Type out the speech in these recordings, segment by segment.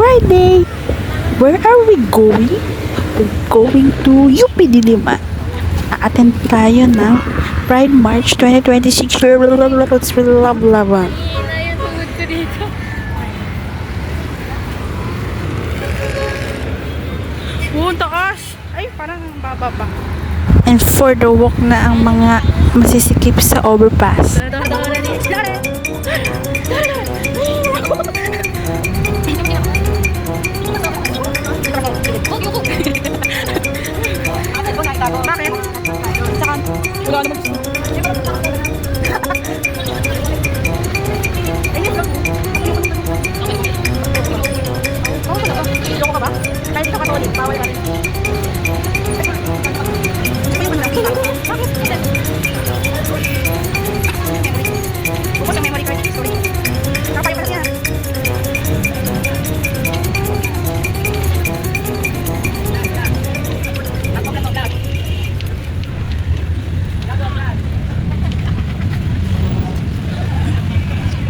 Friday. Where are we going? We're going to UP Diliman. A-attend tayo ng Pride March 2026. Hina yung tungod ko dito. Taas! Ay, parang baba pa. And for the walk na ang mga masisikip sa overpass. Bakit? Saan? Wala naman. Loko ka ba? Kahit ito katolik, bawal ka rin. Bukos ang memory card. Sorry. Kapay pa siya.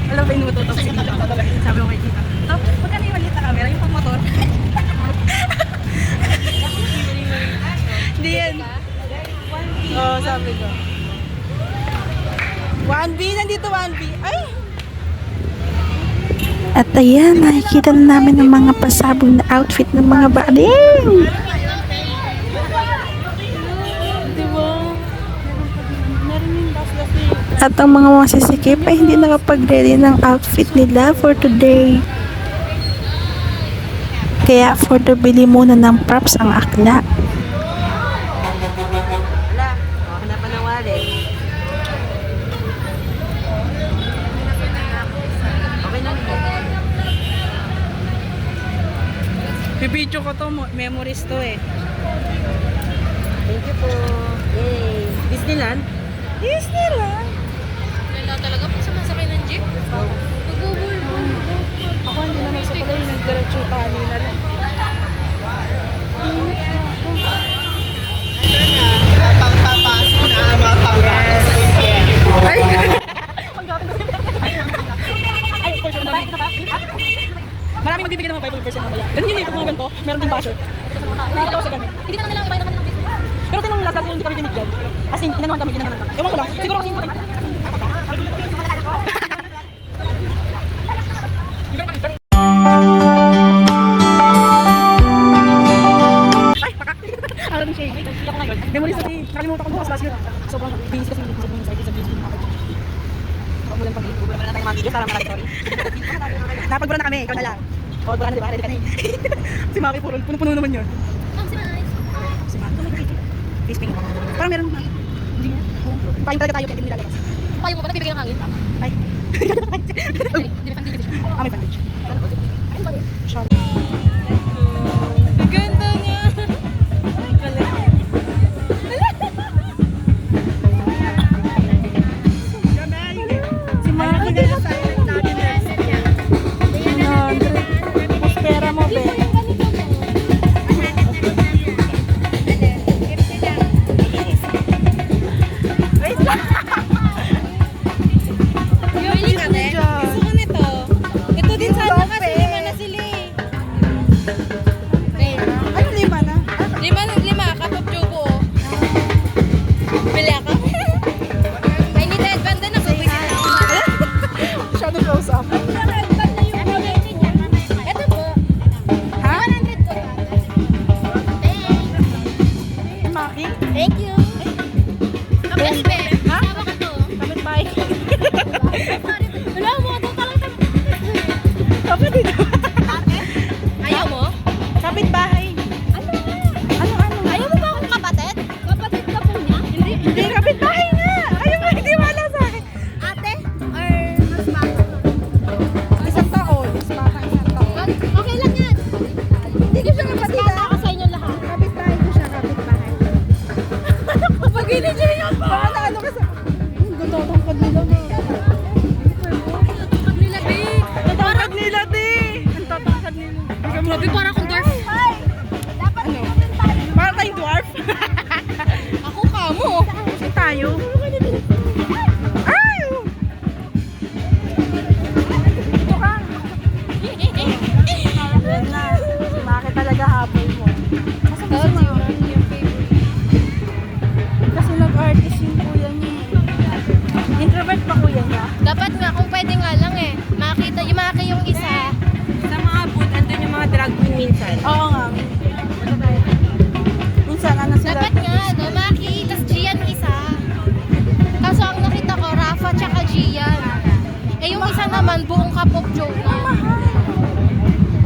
Alam ba yung nututok si Tita? Sabi ko kay Tita. Huwag ka na yung maliit na camera, yung pang motor. Hindi yan. Oo, sabi ko. 1B, nandito 1B. Ay! At ayan, nakikita na namin ang mga pasabog na outfit ng mga bading. At ang mga masisikip ay hindi nakapag-ready ng outfit nila for today. Kaya for the bili muna ng props ang akla. Wala. Hanapan ng wallet. Okay na nito. Pipicture ko to. Memories to eh. Thank you po. Yay. Disneyland? Disneyland? Wala talaga pag sumasakay ng jeep. Nagubulbul. Ako hindi na nagsapalay. Nagdiretso kanina lang. Ay! Ay, for sure naman. Maraming magbibigay naman 5% mamaya. Ganun yun eh, pag mga ganito, meron din basher. Nakita ko sa ganun. Hindi na nila iba naman ng business. Pero tinong last hindi kami binigyan. As in, inanuhan kami. Ewan ko lang, siguro kasi hindi. Ay, baka. Alam siya. Memories kasi, nakalimutan ko bukas last year. Sobrang busy kasi hindi ko sa busy. Umulan pag hindi. Wala na tayong mga video para marami story. Napagbura na kami, ikaw na lang. Pagbura na diba? Ready ka na eh. Si Maki puro, puno-puno naman yun. Ma'am, si Miles. Si Maki, face paint. Parang meron. Hindi nga. Paling talaga tayo kaya hindi nilalabas. Payo mo ba nagbibigay ng hangin? Ay. Hindi na pang Ah, may bandage. Sorry. ganda niya. Si Maki na sa silent natin. Pera mo, be. Gusto ko nito. Ito din sana kasi lima na sila eh. Ano lima na? Lima, kapag jubo. Bili ako. I need headband din ako. Shadow close up. Ito po. Ha? 100 po. Si Maki? Thank you. Kapit be. Ha? Tama ka to. Kapit bahay. Wala mo, ito palang Kapit dito. ayaw mo? Kapit bahay. Ano? Ano? Ayaw mo ba akong kapatid? Kapatid ka po niya? Hindi, kapit bahay na. Ayaw mo, hindi wala sa akin. Ate? Or mas bata? Isang taon. Isang taon. Okay lang yan. Hindi ko siya kapatid Bata ako sa inyo lahat. Kapit bahay ko siya, kapit bahay. Pag hindi niyo pa. Baka na ano ka sa... Gusto ko tangkad nila na. Pag nila, babe. Tatangkad nila, di. Ang tatangkad nila. Grabe, para akong dwarf. Ano? Para tayong dwarf. Ako kamo. Kasi tayo. Ay! Ito ka. Dapat nga, kung pwede nga lang eh. Makita yung isa. Sa mga booth, andun yung mga drag queen minsan. Oo nga. Minsan, ano sila? Dapat nga, no, Maki, tas Gian isa. Kaso ang nakita ko, Rafa tsaka Gian. Eh yung isa naman, buong Kapop Jonah.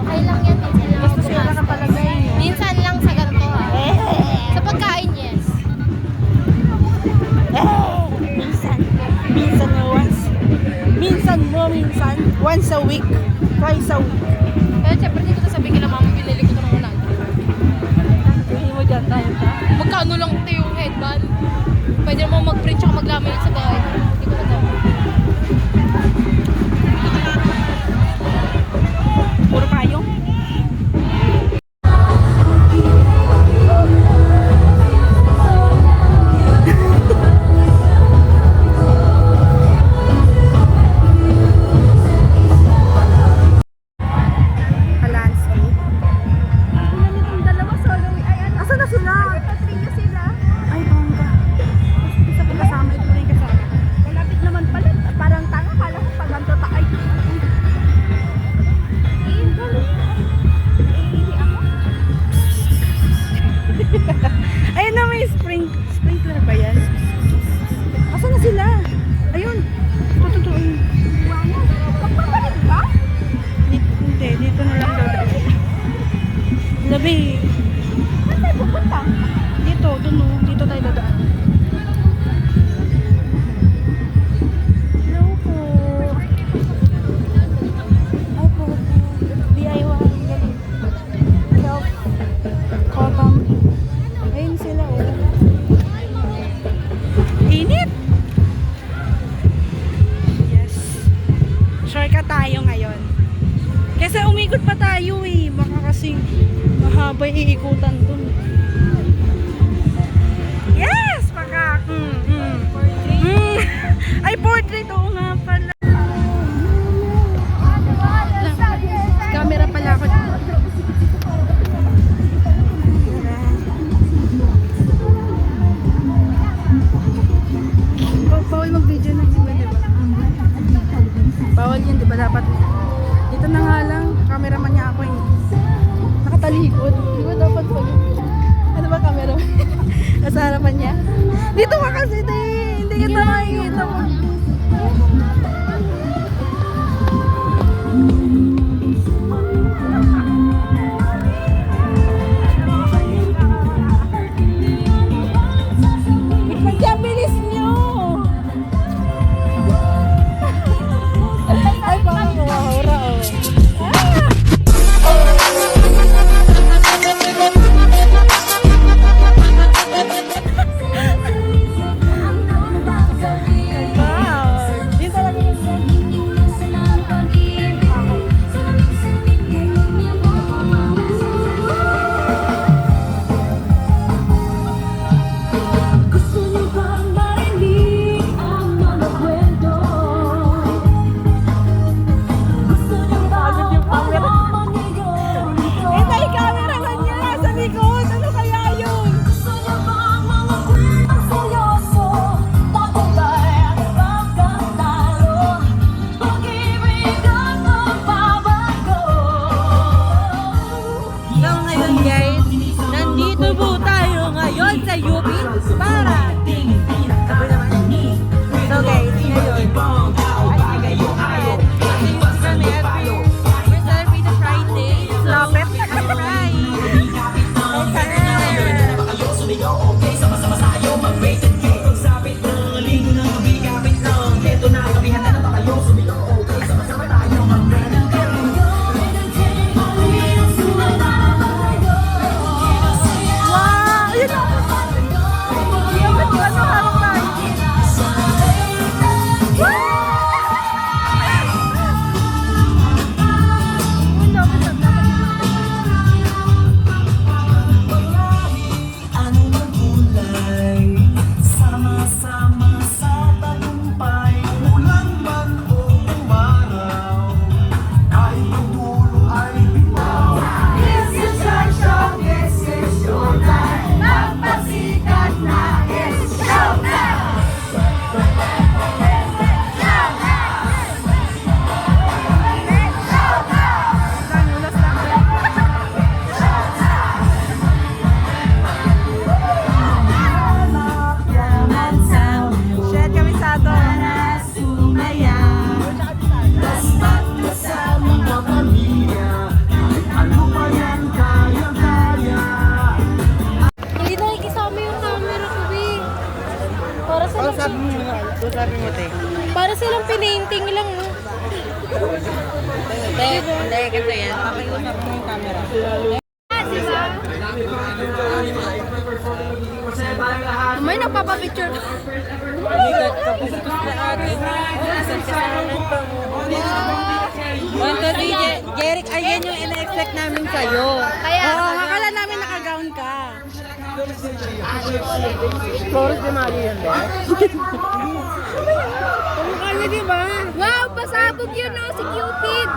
Okay lang yan, minsan lang ako Gusto sila gumastos. nakapalagay, no? Minsan lang sa ganito ha. Sa pagkain, yes. Minsan. Minsan na once. Minsan. Once a week. Twice a week. Pero syempre dito sasabihin kila mama, binili ko ito ng 100. Hindi mo dyan tayo ta. Magkano lang ito yung headband? Pwede naman mag-print tsaka mag-laminate sa bahay. Hindi ko na daw. Puro payong. Landscape. Asa na sila? Ay, bongga. Isa ko kasama, ito rin kasama. Malapit naman pala. Parang tanga, kala ko pag ganito tayo. Ayun na, may sprinkler ba yan? Asa na sila? Ayun. Totoo. Magpapalit ba? Hindi, dito na lang daw. Labi. Saan tayo pupunta? Dito, dun o. Dito tayo dadaan. Hello po. Ay po. DIY. Galing. Help. Cotton. Ayun sila o. Init. Yes. Shortcut tayo ngayon. Kasi umikot pa tayo eh. Baka kasing mahaba yung iikutan dun. Yes! Pakak! Ay, portrait! Oo nga pala. Camera pala ako. Bawal mag-video na sila, diba? Bawal yun, diba? Dapat dito na nga lang, cameraman niya ako eh. Nakatalikod. Di ba dapat pag... Ano ba camera? Nasa harapan niya. Dito ka kasi, hindi kita makikita mo. Kaya bilis niyo! Ay, parang kumahura oh. sabi mo, te? Para silang pinainting lang, no? Hindi, ganito yan. Pakiusap mo yung camera. May nagpapapicture. Jeric, ayan yung ina-expect namin sa'yo. Kaya, Oo, akala namin naka-gown ka. Flores de Mayo yan, ba? Kamukha niya, di ba? wow, pasabog yun, no? Si Cupid.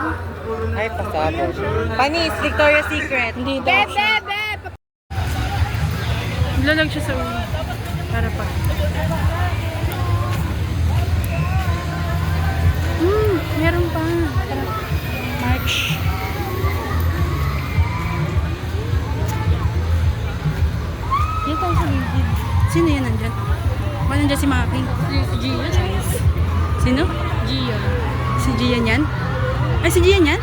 Ay, pasabog. Panis, Victoria's Secret. Hindi daw. Bebe! Lalag siya sa ulo. Para pa. Meron pa. March. Yan tayo sa gilid. Sino yan nandyan? Baka nandyan si Maki? Si Gian. Sino? Gian. Si Gian yan? Ay, si Gian yan?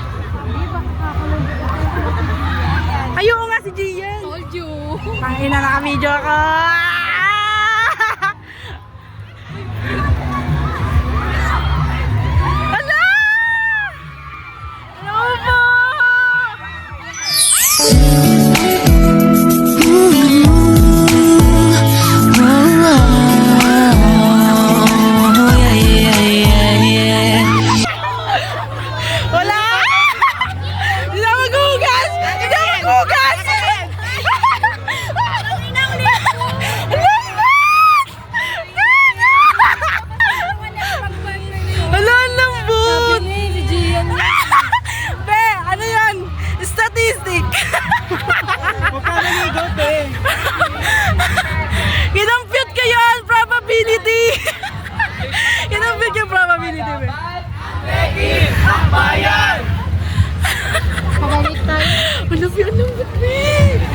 Ay, oo nga si Gian. Told you. Pangina, naka-video ako. Hala! Ano po? Wala! Hindi na maghugas! Hindi na maghugas! Hala, ang lambot! Si Gian. Be, ano yan? Statistic! Magkalaligaw, te. Kinampute ko yun! Probability! Kinampute yung probability, be. Pabalik tayo. Wala, be, ang lambot, be!